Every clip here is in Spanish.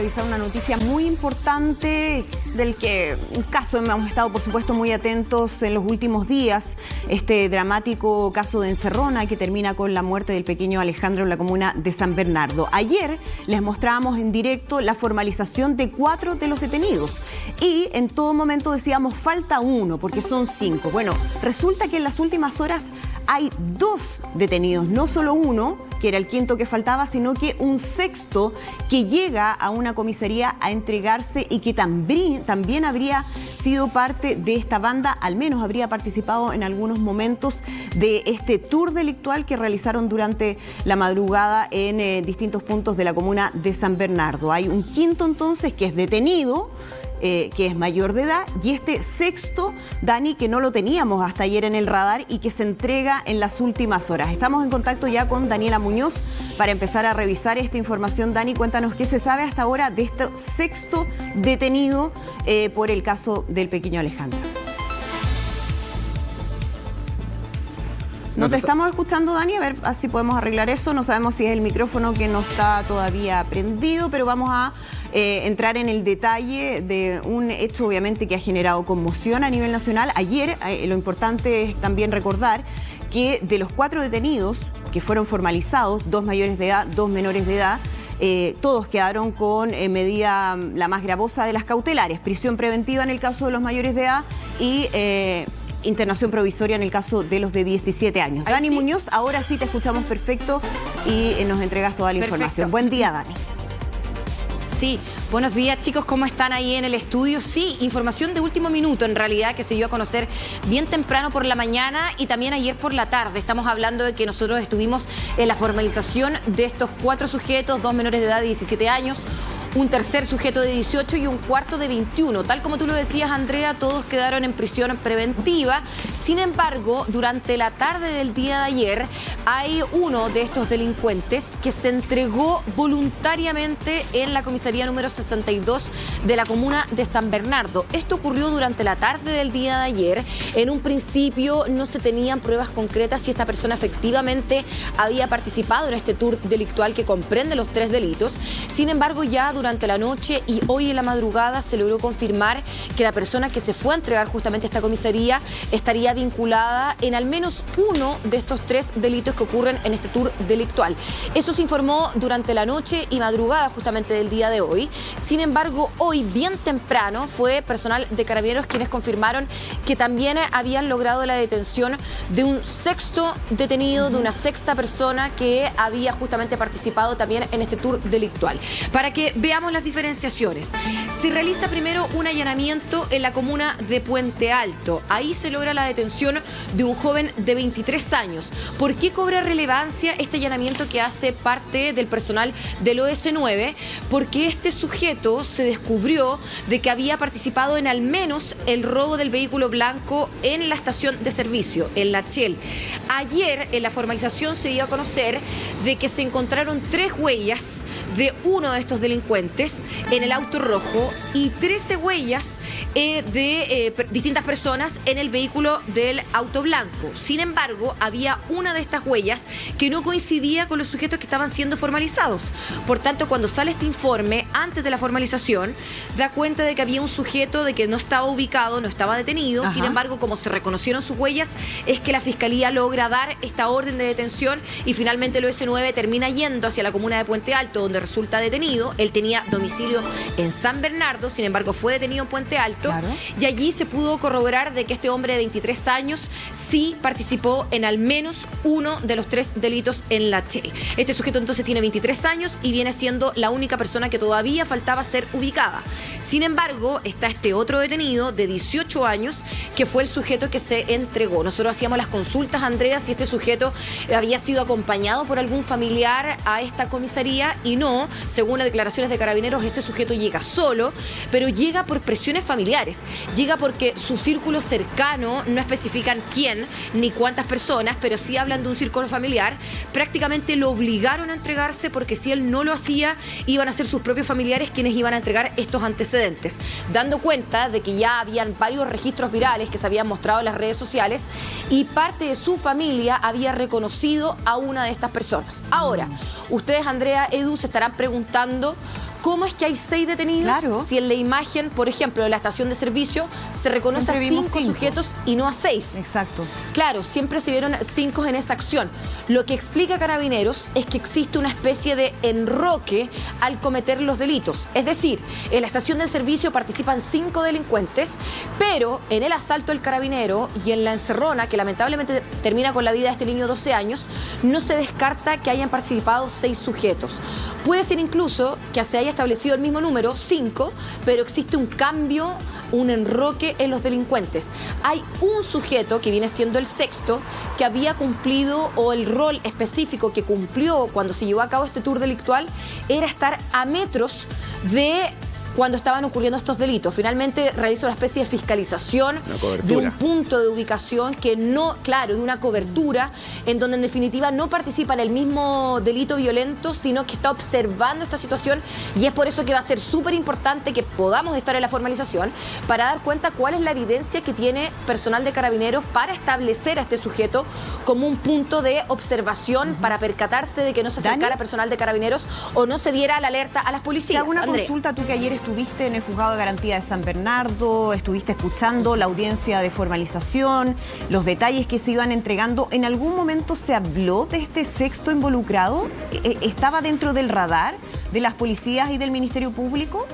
revisar una noticia muy importante un caso hemos estado, por supuesto, muy atentos en los últimos días. Este dramático caso de Encerrona que termina con la muerte del pequeño Alejandro en la comuna de San Bernardo. Ayer les mostrábamos en directo la formalización de 4 de los detenidos y en todo momento decíamos falta uno porque son 5. Bueno, resulta que en las últimas horas hay 2 detenidos, no solo uno, que era el 5.º que faltaba, sino que un 6.º que llega a una comisaría a entregarse y que también habría sido parte de esta banda, al menos habría participado en algunos momentos de este tour delictual que realizaron durante la madrugada en distintos puntos de la comuna de San Bernardo. Hay un 5.º entonces que es detenido, que es mayor de edad, y este 6.º, Dani, que no lo teníamos hasta ayer en el radar y que se entrega en las últimas horas. Estamos en contacto ya con Daniela Muñoz para empezar a revisar esta información. Dani, cuéntanos qué se sabe hasta ahora de este 6.º detenido por el caso del pequeño Alejandro. No te estamos escuchando, Dani, a ver si podemos arreglar eso. No sabemos si es el micrófono que no está todavía prendido, pero vamos a entrar en el detalle de un hecho obviamente que ha generado conmoción a nivel nacional. Ayer lo importante es también recordar que de los 4 detenidos que fueron formalizados, 2 mayores de edad, 2 menores de edad, todos quedaron con medida la más gravosa de las cautelares, prisión preventiva en el caso de los mayores de edad y internación provisoria en el caso de los de 17 años. Dani Muñoz, ahora sí te escuchamos perfecto y nos entregas toda la información. Buen día, Dani. Sí, buenos días chicos, ¿cómo están ahí en el estudio? Sí, información de último minuto en realidad que se dio a conocer bien temprano por la mañana y también ayer por la tarde. Estamos hablando de que nosotros estuvimos en la formalización de estos 4 sujetos, 2 menores de edad de 17 años, un tercer sujeto de 18 y un cuarto de 21. Tal como tú lo decías, Andrea, todos quedaron en prisión preventiva. Sin embargo, durante la tarde del día de ayer, hay uno de estos delincuentes que se entregó voluntariamente en la comisaría número 62 de la comuna de San Bernardo. Esto ocurrió durante la tarde del día de ayer. En un principio no se tenían pruebas concretas si esta persona efectivamente había participado en este tour delictual que comprende los 3 delitos. Sin embargo, ya durante la noche y hoy en la madrugada se logró confirmar que la persona que se fue a entregar justamente a esta comisaría estaría vinculada en al menos uno de estos 3 delitos que ocurren en este tour delictual. Eso se informó durante la noche y madrugada justamente del día de hoy. Sin embargo, hoy bien temprano fue personal de Carabineros quienes confirmaron que también habían logrado la detención de un 6.º detenido, de una 6ª persona que había justamente participado también en este tour delictual. Para que veamos las diferenciaciones. Se realiza primero un allanamiento en la comuna de Puente Alto. Ahí se logra la detención de un joven de 23 años. ¿Por qué cobra relevancia este allanamiento que hace parte del personal del OS9? Porque este sujeto se descubrió de que había participado en al menos el robo del vehículo blanco en la estación de servicio, en la Shell. Ayer en la formalización se dio a conocer de que se encontraron 3 huellas de uno de estos delincuentes en el auto rojo y 13 huellas de distintas personas en el vehículo del auto blanco. Sin embargo, había una de estas huellas que no coincidía con los sujetos que estaban siendo formalizados. Por tanto, cuando sale este informe antes de la formalización, da cuenta de que había un sujeto de que no estaba ubicado, no estaba detenido. Sin embargo, como se reconocieron sus huellas, es que la Fiscalía logra dar esta orden de detención y finalmente el OS9 termina yendo hacia la comuna de Puente Alto, donde resulta detenido. Él tenía domicilio en San Bernardo, sin embargo fue detenido en Puente Alto, y allí se pudo corroborar de que este hombre de 23 años sí participó en al menos uno de los 3 delitos en la Shell. Este sujeto entonces tiene 23 años y viene siendo la única persona que todavía faltaba ser ubicada. Sin embargo, está este otro detenido de 18 años que fue el sujeto que se entregó. Nosotros hacíamos las consultas, Andrea, si este sujeto había sido acompañado por algún familiar a esta comisaría y no, según las declaraciones de Carabineros, este sujeto llega solo, pero llega por presiones familiares. Llega porque su círculo cercano, no especifican quién ni cuántas personas, pero sí hablan de un círculo familiar, prácticamente lo obligaron a entregarse porque si él no lo hacía, iban a ser sus propios familiares quienes iban a entregar estos antecedentes, dando cuenta de que ya habían varios registros virales que se habían mostrado en las redes sociales y parte de su familia había reconocido a una de estas personas. Ahora, ustedes, Andrea, Edu, se estarán preguntando ¿cómo es que hay 6 detenidos? Claro. Si en la imagen, por ejemplo, de la estación de servicio, se reconoce Siempre a vimos 5 5. sujetos y no a 6. Exacto. Claro, siempre se vieron 5 en esa acción. Lo que explica Carabineros es que existe una especie de enroque al cometer los delitos. Es decir, en la estación de servicio participan 5 delincuentes, pero en el asalto del carabinero y en la encerrona, que lamentablemente termina con la vida de este niño de 12 años, no se descarta que hayan participado 6 sujetos. Puede ser incluso que se haya establecido el mismo número, 5, pero existe un cambio, un enroque en los delincuentes. Hay un sujeto que viene siendo el sexto, que había cumplido, o el rol específico que cumplió cuando se llevó a cabo este tour delictual, era estar a metros de cuando estaban ocurriendo estos delitos. Finalmente realiza una especie de fiscalización de un punto de ubicación que no, claro, de una cobertura, en donde en definitiva no participa en el mismo delito violento, sino que está observando esta situación, y es por eso que va a ser súper importante que podamos estar en la formalización para dar cuenta cuál es la evidencia que tiene personal de Carabineros para establecer a este sujeto como un punto de observación para percatarse de que no se acercara personal de Carabineros o no se diera la alerta a las policías. Te hago una consulta, tú que ayer estuviste en el Juzgado de Garantía de San Bernardo, estuviste escuchando la audiencia de formalización, los detalles que se iban entregando. ¿En algún momento se habló de este sexto involucrado? ¿Estaba dentro del radar de las policías y del Ministerio Público?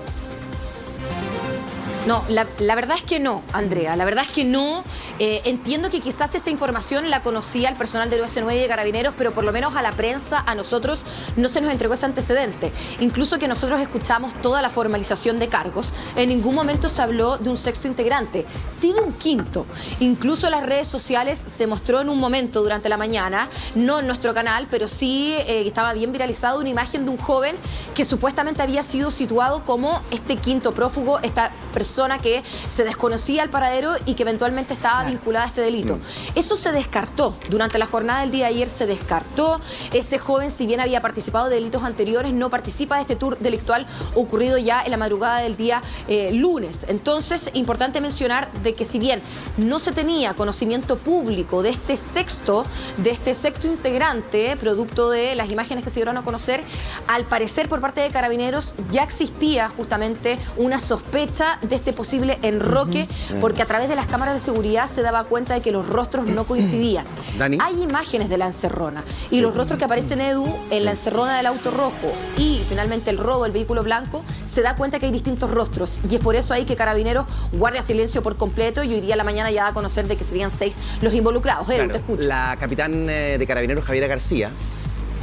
No, la verdad es que no, Andrea, la verdad es que no. Entiendo que quizás esa información la conocía el personal del OS9 y de Carabineros, pero por lo menos a la prensa, a nosotros, no se nos entregó ese antecedente. Incluso que nosotros escuchamos toda la formalización de cargos, en ningún momento se habló de un sexto integrante, sí de un quinto. Incluso en las redes sociales se mostró en un momento durante la mañana, no en nuestro canal, pero sí estaba bien viralizado una imagen de un joven que supuestamente había sido situado como este quinto prófugo, esta persona que se desconocía el paradero y que eventualmente estaba vinculada a este delito. Eso se descartó. Durante la jornada del día de ayer se descartó. Ese joven, si bien había participado de delitos anteriores, no participa de este tour delictual ocurrido ya en la madrugada del día lunes. Entonces, importante mencionar de que si bien no se tenía conocimiento público de este sexto integrante, producto de las imágenes que se dieron a conocer, al parecer por parte de Carabineros ya existía justamente una sospecha de este posible enroque, porque a través de las cámaras de seguridad se daba cuenta de que los rostros no coincidían. Dani. Hay imágenes de la encerrona y los rostros que aparecen, Edu, en la encerrona del auto rojo y finalmente el robo del vehículo blanco, se da cuenta que hay distintos rostros, y es por eso ahí que Carabineros guarda silencio por completo, y hoy día a la mañana ya da a conocer de que serían 6 los involucrados. Edu, Claro, te escucho. la capitán de Carabineros, Javiera García,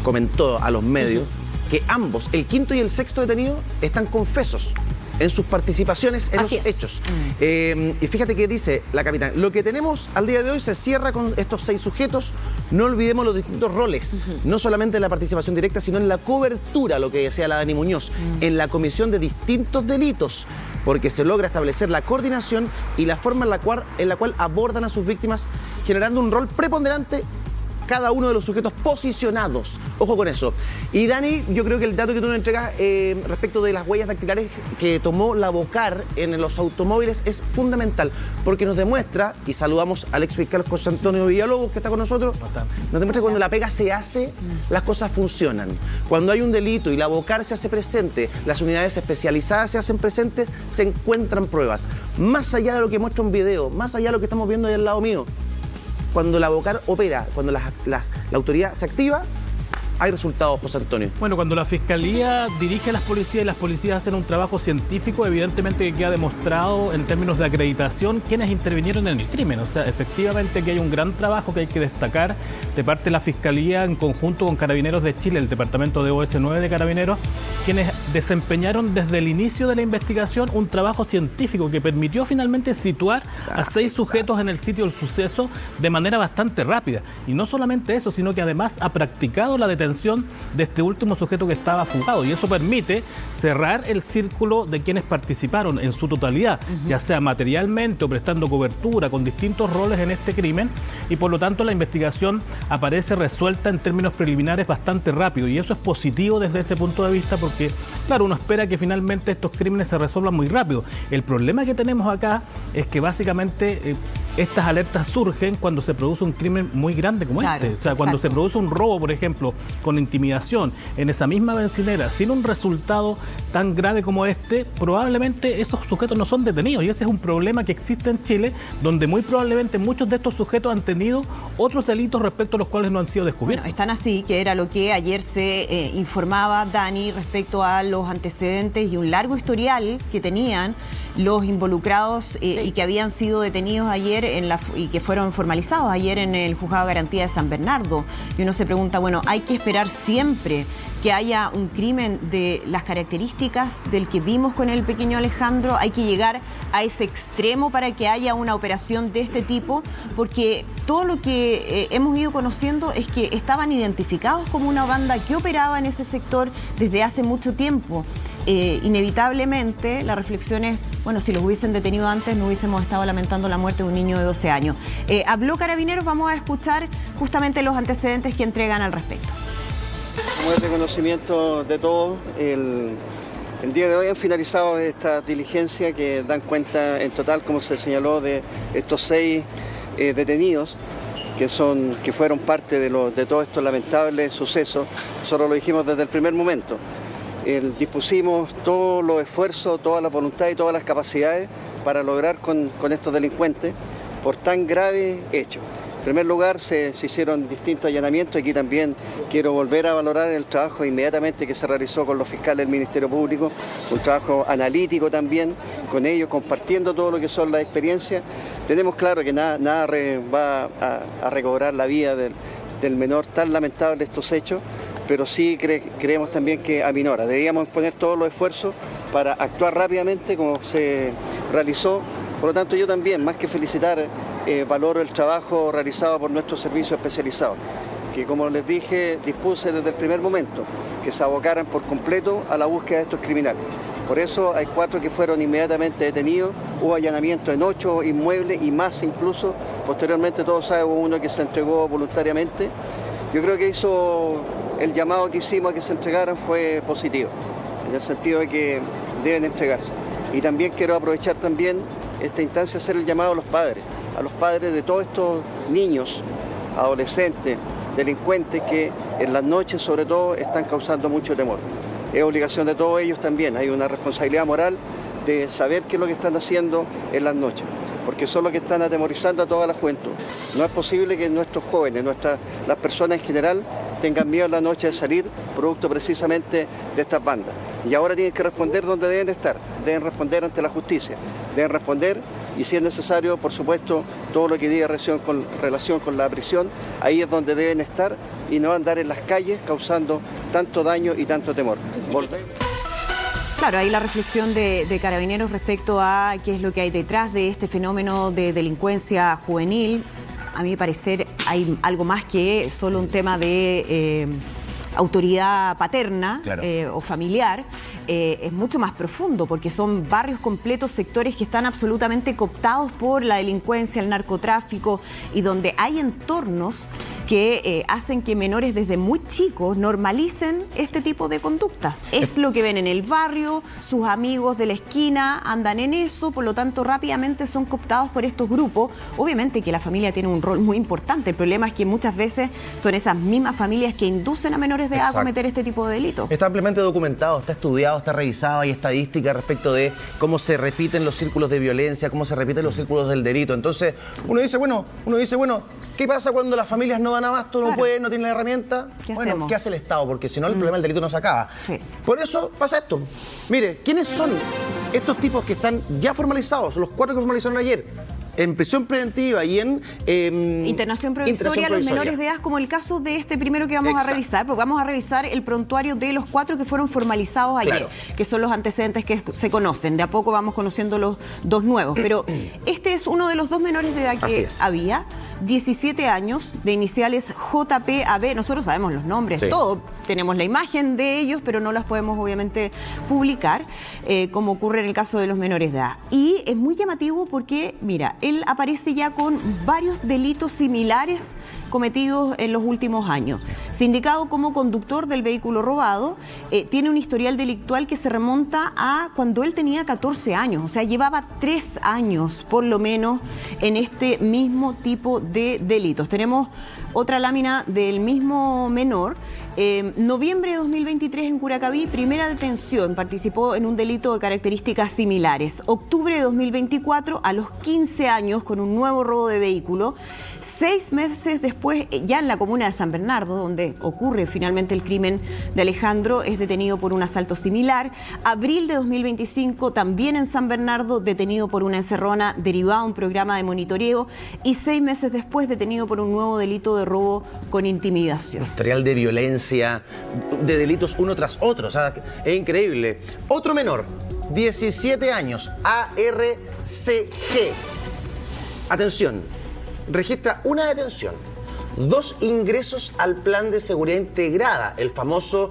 comentó a los medios que ambos, el quinto y el sexto detenido, están confesos en sus participaciones en Así los es. hechos. Y fíjate que dice la capitán: lo que tenemos al día de hoy se cierra con estos 6 sujetos. No olvidemos los distintos roles, no solamente en la participación directa, sino en la cobertura, lo que decía la Dani Muñoz, en la comisión de distintos delitos, porque se logra establecer la coordinación y la forma en la cual abordan a sus víctimas, generando un rol preponderante cada uno de los sujetos posicionados. Ojo con eso. Y Dani, yo creo que el dato que tú nos entregas respecto de las huellas dactilares que tomó la Bocar en los automóviles es fundamental, porque nos demuestra, y saludamos al ex fiscal José Antonio Villalobos, que está con nosotros, nos demuestra que cuando la pega se hace, las cosas funcionan. Cuando hay un delito y la Bocar se hace presente, las unidades especializadas se hacen presentes, se encuentran pruebas. Más allá de lo que muestra un video, más allá de lo que estamos viendo ahí al lado mío, cuando la Bocar opera, cuando la autoridad se activa, hay resultados, José Antonio. Bueno, cuando la Fiscalía dirige a las policías y las policías hacen un trabajo científico, evidentemente que queda demostrado en términos de acreditación quiénes intervinieron en el crimen. O sea, efectivamente que hay un gran trabajo que hay que destacar de parte de la Fiscalía en conjunto con Carabineros de Chile, el departamento de OS9 de Carabineros, quienes desempeñaron desde el inicio de la investigación un trabajo científico que permitió finalmente situar a 6 sujetos en el sitio del suceso de manera bastante rápida. Y no solamente eso, sino que además ha practicado la detención de este último sujeto que estaba fugado, y eso permite cerrar el círculo de quienes participaron en su totalidad, ya sea materialmente o prestando cobertura con distintos roles en este crimen, y por lo tanto la investigación aparece resuelta en términos preliminares bastante rápido, y eso es positivo desde ese punto de vista porque, claro, uno espera que finalmente estos crímenes se resuelvan muy rápido. El problema que tenemos acá es que básicamente estas alertas surgen cuando se produce un crimen muy grande como este. O sea, cuando se produce un robo, por ejemplo, con intimidación en esa misma bencinera, sin un resultado tan grave como este, probablemente esos sujetos no son detenidos. Y ese es un problema que existe en Chile, donde muy probablemente muchos de estos sujetos han tenido otros delitos respecto a los cuales no han sido descubiertos. Bueno, están así, que era lo que ayer se informaba, Dani, respecto a los antecedentes y un largo historial que tenían los involucrados y que habían sido detenidos ayer y que fueron formalizados ayer en el Juzgado de Garantía de San Bernardo. Y uno se pregunta, bueno, ¿hay que esperar siempre que haya un crimen de las características del que vimos con el pequeño Alejandro? ¿Hay que llegar a ese extremo para que haya una operación de este tipo? Porque todo lo que hemos ido conociendo es que estaban identificados como una banda que operaba en ese sector desde hace mucho tiempo. Inevitablemente la reflexión es, bueno, si los hubiesen detenido antes no hubiésemos estado lamentando la muerte de un niño de 12 años. Habló Carabineros, vamos a escuchar justamente los antecedentes que entregan al respecto. Como es de conocimiento de todos, el día de hoy han finalizado esta diligencia que dan cuenta en total, como se señaló, de estos 6 detenidos que fueron parte de todos estos lamentables sucesos. Nosotros lo dijimos desde el primer momento. Dispusimos todos los esfuerzos, toda la voluntad y todas las capacidades para lograr con estos delincuentes por tan grave hecho. En primer lugar, se hicieron distintos allanamientos. Aquí también quiero volver a valorar el trabajo inmediatamente que se realizó con los fiscales del Ministerio Público, un trabajo analítico también, con ellos, compartiendo todo lo que son las experiencias. Tenemos claro que nada va a recobrar la vida del menor, tan lamentable estos hechos, pero sí creemos también que aminora. Debíamos poner todos los esfuerzos para actuar rápidamente como se realizó. Por lo tanto, yo también, más que felicitar, valoro el trabajo realizado por nuestros servicios especializados, que como les dije, dispuse desde el primer momento que se abocaran por completo a la búsqueda de estos criminales. Por eso hay 4 que fueron inmediatamente detenidos, hubo allanamiento en 8 inmuebles y más incluso. Posteriormente, todos saben, hubo uno que se entregó voluntariamente. Yo creo que el llamado que hicimos a que se entregaran fue positivo, en el sentido de que deben entregarse. Y también quiero aprovechar también esta instancia, hacer el llamado a los padres de todos estos niños, adolescentes, delincuentes que en las noches sobre todo están causando mucho temor. Es obligación de todos ellos también, hay una responsabilidad moral de saber qué es lo que están haciendo en las noches, porque son los que están atemorizando a toda la juventud. No es posible que nuestros jóvenes, las personas en general, tengan miedo en la noche de salir, producto precisamente de estas bandas. Y ahora tienen que responder donde deben estar, deben responder ante la justicia, deben responder y si es necesario, por supuesto, todo lo que diga relación con la prisión, ahí es donde deben estar y no andar en las calles causando tanto daño y tanto temor. Claro, ahí la reflexión de Carabineros respecto a qué es lo que hay detrás de este fenómeno de delincuencia juvenil. A mi parecer hay algo más que solo un tema de autoridad paterna, claro, o familiar. Es mucho más profundo porque son barrios completos, sectores que están absolutamente cooptados por la delincuencia, el narcotráfico y donde hay entornos que hacen que menores desde muy chicos normalicen este tipo de conductas. Es lo que ven en el barrio, sus amigos de la esquina andan en eso, por lo tanto rápidamente son cooptados por estos grupos. Obviamente que la familia tiene un rol muy importante, el problema es que muchas veces son esas mismas familias que inducen a menores de edad a cometer este tipo de delitos. Está ampliamente documentado, está estudiado, está revisado, hay estadísticas respecto de cómo se repiten los círculos de violencia, cómo se repiten los círculos del delito. Entonces uno dice, bueno, ¿qué pasa cuando las familias no dan abasto, no pueden, no tienen la herramienta? Bueno, ¿qué hace el Estado? Porque si no, el problema del delito no se acaba. Sí. Por eso pasa esto. Mire, ¿quiénes son estos tipos que están ya formalizados? Los 4 que formalizaron ayer. En prisión preventiva y en internación provisoria, los menores de edad, como el caso de este primero que vamos a revisar, porque vamos a revisar el prontuario de los 4 que fueron formalizados ayer, que son los antecedentes que se conocen. De a poco vamos conociendo los 2 nuevos, pero este es uno de los 2 menores de edad que había, 17 años, de iniciales JPAB. Nosotros sabemos los nombres, todo. Tenemos la imagen de ellos, pero no las podemos obviamente publicar, como ocurre en el caso de los menores de edad. Y es muy llamativo porque, mira, él aparece ya con varios delitos similares cometidos en los últimos años. Sindicado como conductor del vehículo robado, tiene un historial delictual que se remonta a cuando él tenía 14 años, o sea, llevaba 3 años por lo menos en este mismo tipo de delitos. Tenemos otra lámina del mismo menor. Noviembre de 2023 en Curacaví, primera detención, participó en un delito de características similares. Octubre de 2024, a los 15 años, con un nuevo robo de vehículo. 6 meses después, ya en la comuna de San Bernardo, donde ocurre finalmente el crimen de Alejandro, es detenido por un asalto similar. Abril de 2025, también en San Bernardo, detenido por una encerrona derivada de un programa de monitoreo. Y 6 meses después, detenido por un nuevo delito de robo con intimidación. Historial de violencia, de delitos uno tras otro, o sea, es increíble. Otro menor, 17 años, ARCG. Atención, registra una detención, 2 ingresos al Plan de Seguridad Integrada, el famoso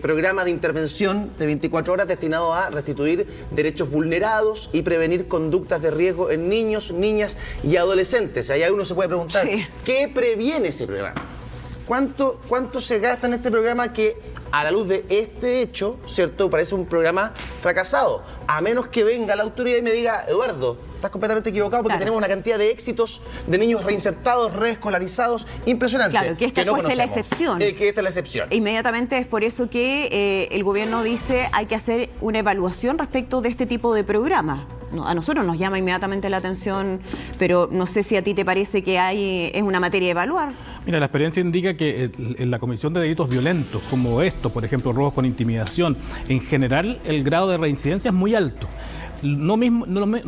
programa de intervención de 24 horas destinado a restituir derechos vulnerados y prevenir conductas de riesgo en niños, niñas y adolescentes. Ahí uno se puede preguntar, ¿qué previene ese programa? ¿Cuánto se gasta en este programa que, a la luz de este hecho, cierto, parece un programa fracasado? A menos que venga la autoridad y me diga, Eduardo, estás completamente equivocado porque tenemos una cantidad de éxitos de niños reinsertados, reescolarizados, impresionante. Claro, que esta fuese la excepción. Que esta es la excepción. Inmediatamente es por eso que el gobierno dice hay que hacer una evaluación respecto de este tipo de programas. A nosotros nos llama inmediatamente la atención, pero no sé si a ti te parece que es una materia a evaluar. Mira, la experiencia indica que en la comisión de delitos violentos, como estos, por ejemplo, robos con intimidación, en general el grado de reincidencia es muy alto. No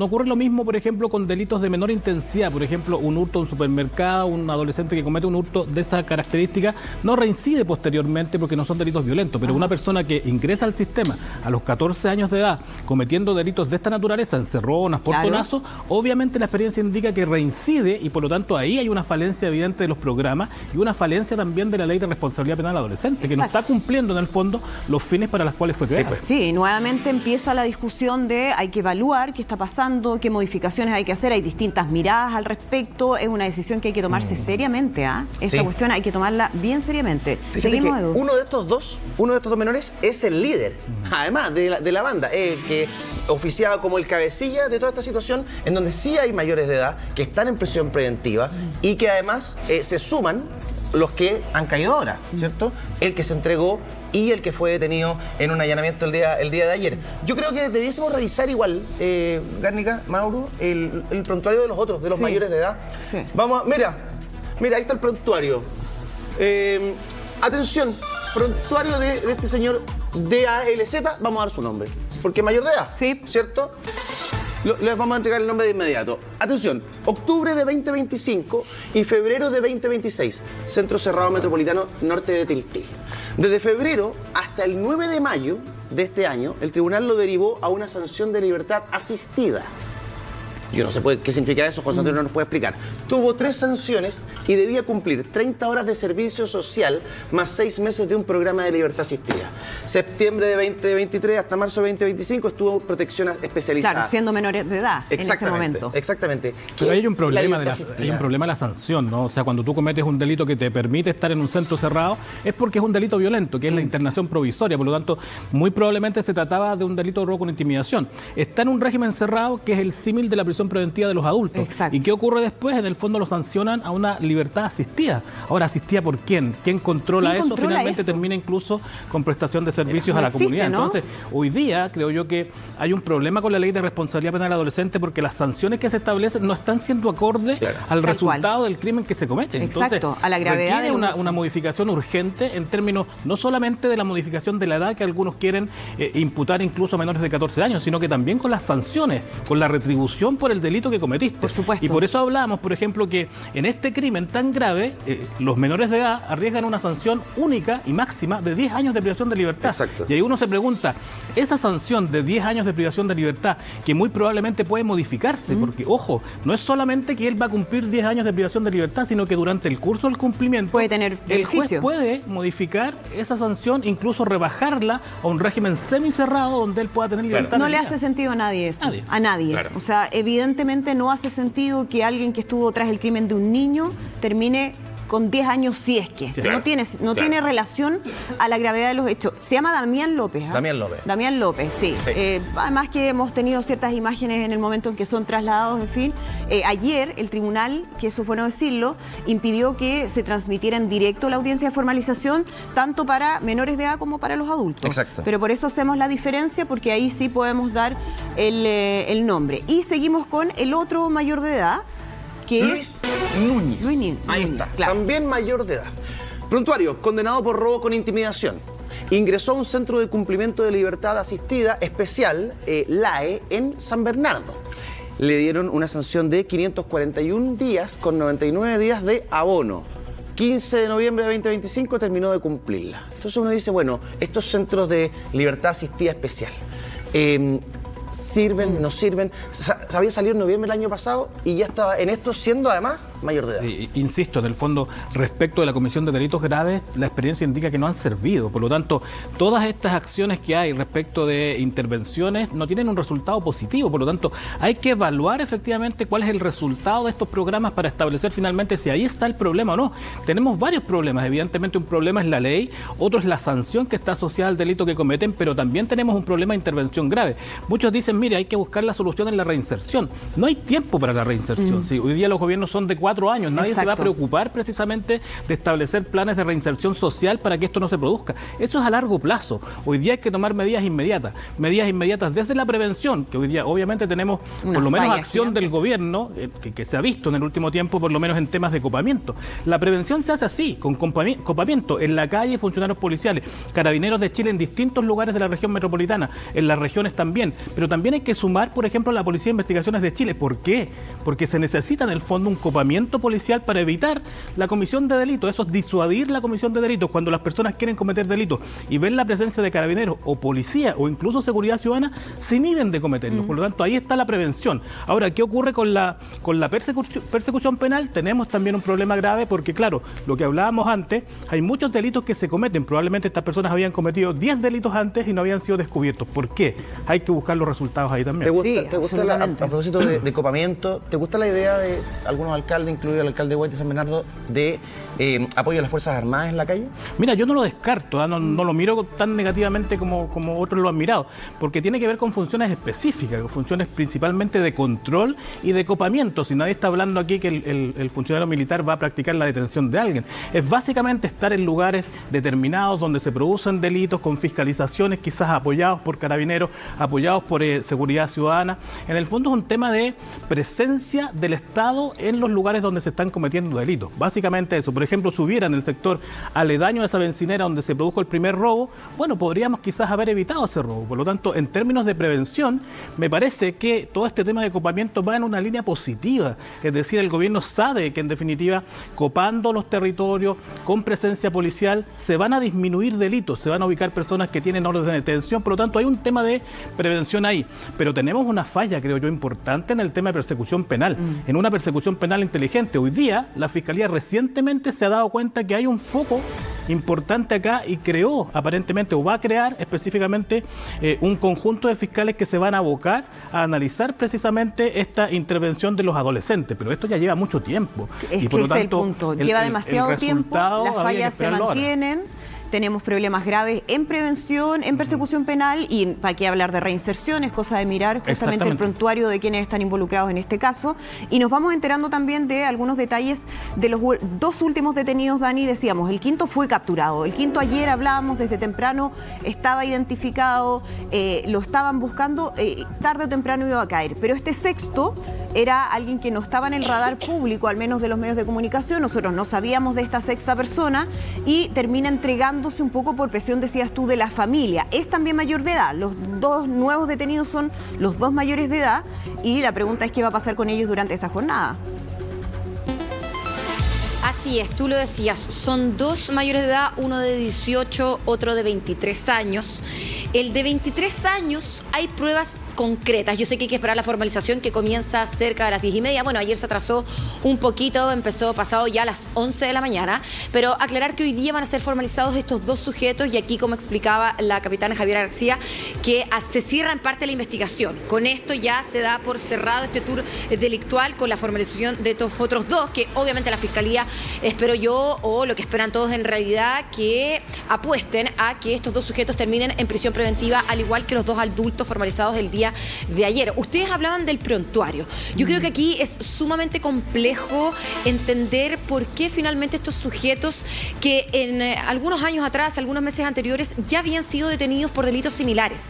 ocurre lo mismo, por ejemplo, con delitos de menor intensidad. Por ejemplo, un hurto a un supermercado, un adolescente que comete un hurto de esa característica no reincide posteriormente porque no son delitos violentos. Pero una persona que ingresa al sistema a los 14 años de edad cometiendo delitos de esta naturaleza, encerronas, portonazos, obviamente la experiencia indica que reincide y por lo tanto ahí hay una falencia evidente de los programas y una falencia también de la ley de responsabilidad penal adolescente, que no está cumpliendo en el fondo los fines para los cuales fue creada. Sí, nuevamente empieza la discusión de hay que evaluar qué está pasando, qué modificaciones hay que hacer, hay distintas miradas al respecto, es una decisión que hay que tomarse seriamente, Esta cuestión hay que tomarla bien seriamente. Seguimos, Edu. Uno de estos dos menores es el líder, además de la banda, que oficiaba como el cabecilla de toda esta situación, en donde sí hay mayores de edad que están en prisión preventiva y que además se suman los que han caído ahora, ¿cierto? El que se entregó y el que fue detenido en un allanamiento el día de ayer. Yo creo que debiésemos revisar igual, Gárnica, Mauro, el prontuario de los otros, de los mayores de edad. Sí. Vamos a, mira, ahí está el prontuario. Atención, prontuario de este señor DALZ, vamos a dar su nombre, porque es mayor de edad, ¿cierto? Les vamos a entregar el nombre de inmediato. Atención, octubre de 2025 y febrero de 2026, Centro Cerrado Metropolitano Norte de Tiltil. Desde febrero hasta el 9 de mayo de este año, el tribunal lo derivó a una sanción de libertad asistida. Yo no sé qué significa eso, José Antonio no nos puede explicar. Tuvo 3 sanciones y debía cumplir 30 horas de servicio social más 6 meses de un programa de libertad asistida. Septiembre de 2023 hasta marzo de 2025 estuvo protección especializada. Claro, siendo menores de edad en ese momento. Exactamente. Pero hay un problema de la sanción, ¿no? O sea, cuando tú cometes un delito que te permite estar en un centro cerrado, es porque es un delito violento, que es la internación provisoria. Por lo tanto, muy probablemente se trataba de un delito de robo con intimidación. Está en un régimen cerrado que es el símil de la prisión preventiva de los adultos. Exacto. ¿Y qué ocurre después? En el fondo lo sancionan a una libertad asistida. Ahora, ¿asistida por quién? ¿Quién controla eso? Finalmente termina incluso con prestación de servicios a la comunidad. ¿No? Entonces, hoy día creo yo que hay un problema con la ley de responsabilidad penal adolescente porque las sanciones que se establecen no están siendo acordes al resultado del crimen que se comete. Entonces, a la gravedad requiere una modificación urgente en términos no solamente de la modificación de la edad que algunos quieren imputar incluso a menores de 14 años, sino que también con las sanciones, con la retribución por el delito que cometiste. Por supuesto. Y por eso hablamos, por ejemplo, que en este crimen tan grave, los menores de edad arriesgan una sanción única y máxima de 10 años de privación de libertad. Exacto. Y ahí uno se pregunta, esa sanción de 10 años de privación de libertad, que muy probablemente puede modificarse, porque, ojo, no es solamente que él va a cumplir 10 años de privación de libertad, sino que durante el curso del cumplimiento puede tener el juez puede modificar esa sanción, incluso rebajarla a un régimen semicerrado donde él pueda tener libertad. No le hace sentido a nadie eso. A nadie. Claro. O sea, evidentemente no hace sentido que alguien que estuvo tras el crimen de un niño termine con 10 años si es que. Sí, claro, No tiene relación a la gravedad de los hechos. Se llama Damián López. Damián López. Damián López, sí. Además que hemos tenido ciertas imágenes en el momento en que son trasladados, en fin. Ayer el tribunal, que eso fue no decirlo, impidió que se transmitiera en directo la audiencia de formalización, tanto para menores de edad como para los adultos. Exacto. Pero por eso hacemos la diferencia, porque ahí sí podemos dar el nombre. Y seguimos con el otro mayor de edad, que Luis Núñez. Ahí Núñez, está, claro. también mayor de edad. Prontuario, condenado por robo con intimidación. Ingresó a un centro de cumplimiento de libertad asistida especial, LAE, en San Bernardo. Le dieron una sanción de 541 días con 99 días de abono. 15 de noviembre de 2025 terminó de cumplirla. Entonces uno dice, bueno, estos centros de libertad asistida especial, ¿sirven, no sirven? Había salido en noviembre del año pasado y ya estaba en esto, siendo además mayor de edad. Sí, insisto, en el fondo, respecto de la comisión de delitos graves, la experiencia indica que no han servido. Por lo tanto, todas estas acciones que hay respecto de intervenciones no tienen un resultado positivo. Por lo tanto, hay que evaluar efectivamente cuál es el resultado de estos programas para establecer finalmente si ahí está el problema o no. Tenemos varios problemas. Evidentemente, un problema es la ley, otro es la sanción que está asociada al delito que cometen, pero también tenemos un problema de intervención grave. Muchos dicen, mire, hay que buscar la solución en la reinserción. No hay tiempo para la reinserción. Sí, hoy día los gobiernos son de 4 años. Nadie se va a preocupar precisamente de establecer planes de reinserción social para que esto no se produzca. Eso es a largo plazo. Hoy día hay que tomar medidas inmediatas. Medidas inmediatas desde la prevención, que hoy día obviamente tenemos por lo menos acción del gobierno, que se ha visto en el último tiempo, por lo menos en temas de copamiento. La prevención se hace así, con copamiento en la calle, funcionarios policiales, carabineros de Chile en distintos lugares de la región metropolitana, en las regiones también, pero también hay que sumar, por ejemplo, a la Policía de Investigaciones de Chile. ¿Por qué? Porque se necesita en el fondo un copamiento policial para evitar la comisión de delitos, eso es disuadir la comisión de delitos cuando las personas quieren cometer delitos y ven la presencia de carabineros o policía o incluso seguridad ciudadana, se inhiben de cometerlos. Por lo tanto, ahí está la prevención. Ahora, ¿qué ocurre con la persecución penal? Tenemos también un problema grave porque, claro, lo que hablábamos antes, hay muchos delitos que se cometen. Probablemente estas personas habían cometido 10 delitos antes y no habían sido descubiertos. ¿Por qué? Hay que buscar los resultados ahí también. ¿Te gusta a propósito de copamiento, te gusta la idea de algunos alcaldes, incluido el alcalde Guaite de San Bernardo, de apoyo a las Fuerzas Armadas en la calle? Mira, yo no lo descarto, no lo miro tan negativamente como otros lo han mirado, porque tiene que ver con funciones específicas, con funciones principalmente de control y de copamiento. Si nadie está hablando aquí que el funcionario militar va a practicar la detención de alguien, es básicamente estar en lugares determinados donde se producen delitos, con fiscalizaciones quizás apoyados por carabineros, apoyados por seguridad ciudadana. En el fondo es un tema de presencia del Estado en los lugares donde se están cometiendo delitos. Básicamente eso. Por ejemplo, si hubiera en el sector aledaño a esa bencinera donde se produjo el primer robo, bueno, podríamos quizás haber evitado ese robo. Por lo tanto, en términos de prevención, me parece que todo este tema de copamiento va en una línea positiva. Es decir, el gobierno sabe que en definitiva, copando los territorios, con presencia policial, se van a disminuir delitos, se van a ubicar personas que tienen órdenes de detención. Por lo tanto, hay un tema de prevención ahí. Pero tenemos una falla, creo yo, importante en el tema de persecución penal, en una persecución penal inteligente. Hoy día, la Fiscalía recientemente se ha dado cuenta que hay un foco importante acá y creó aparentemente, o va a crear específicamente, un conjunto de fiscales que se van a abocar a analizar precisamente esta intervención de los adolescentes. Pero esto ya lleva mucho tiempo. Es que ese es el punto. Lleva demasiado tiempo, las fallas se mantienen. Tenemos problemas graves en prevención, en persecución penal y para qué hablar de reinserción, es cosa de mirar justamente el prontuario de quienes están involucrados en este caso. Y nos vamos enterando también de algunos detalles de los 2 últimos detenidos, Dani. Decíamos, el quinto fue capturado. El quinto ayer hablábamos desde temprano, estaba identificado, lo estaban buscando, tarde o temprano iba a caer. Pero este sexto era alguien que no estaba en el radar público, al menos de los medios de comunicación. Nosotros no sabíamos de esta sexta persona y termina entregándose un poco por presión, decías tú, de la familia. Es también mayor de edad. Los 2 nuevos detenidos son los 2 mayores de edad y la pregunta es qué va a pasar con ellos durante esta jornada. Así es, tú lo decías, son 2 mayores de edad, uno de 18, otro de 23 años. El de 23 años hay pruebas concretas. Yo sé que hay que esperar la formalización que comienza cerca de las 10:30. Bueno, ayer se atrasó un poquito, empezó pasado ya a las 11 de la mañana, pero aclarar que hoy día van a ser formalizados estos dos sujetos y aquí, como explicaba la capitana Javiera García, que se cierra en parte la investigación. Con esto ya se da por cerrado este tour delictual con la formalización de estos otros dos, que obviamente la Fiscalía, espero yo, o lo que esperan todos en realidad, que apuesten a que estos dos sujetos terminen en prisión preventiva, al igual que los dos adultos formalizados el día de ayer. Ustedes hablaban del prontuario. Yo creo que aquí es sumamente complejo entender por qué finalmente estos sujetos que en algunos años atrás, algunos meses anteriores, ya habían sido detenidos por delitos similares.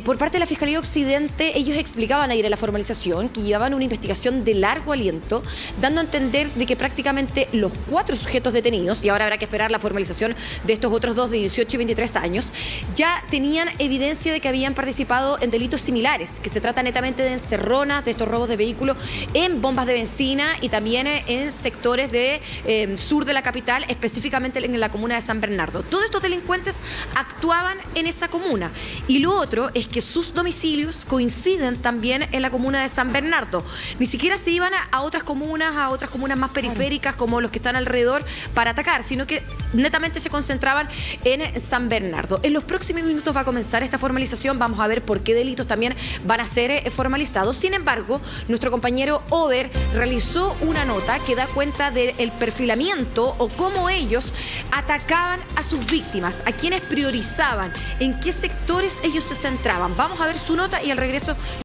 Por parte de la Fiscalía Occidente, ellos explicaban ayer en la formalización que llevaban una investigación de largo aliento, dando a entender de que prácticamente los 4 sujetos detenidos, y ahora habrá que esperar la formalización de estos otros dos de 18 y 23 años, ya tenían evidencia de que habían participado en delitos similares, que se trata netamente de encerronas, de estos robos de vehículos en bombas de benzina y también en sectores de sur de la capital, específicamente en la comuna de San Bernardo. Todos estos delincuentes actuaban en esa comuna. Y lo otro es que sus domicilios coinciden también en la comuna de San Bernardo. Ni siquiera se iban a otras comunas más periféricas como los que están alrededor para atacar, sino que netamente se concentraban en San Bernardo. En los próximos minutos va a comenzar esta formalización, vamos a ver por qué delitos también van a ser formalizados. Sin embargo, nuestro compañero Over realizó una nota que da cuenta del perfilamiento o cómo ellos atacaban a sus víctimas, a quienes priorizaban, en qué sectores ellos se centraban. Vamos a ver su nota y al regreso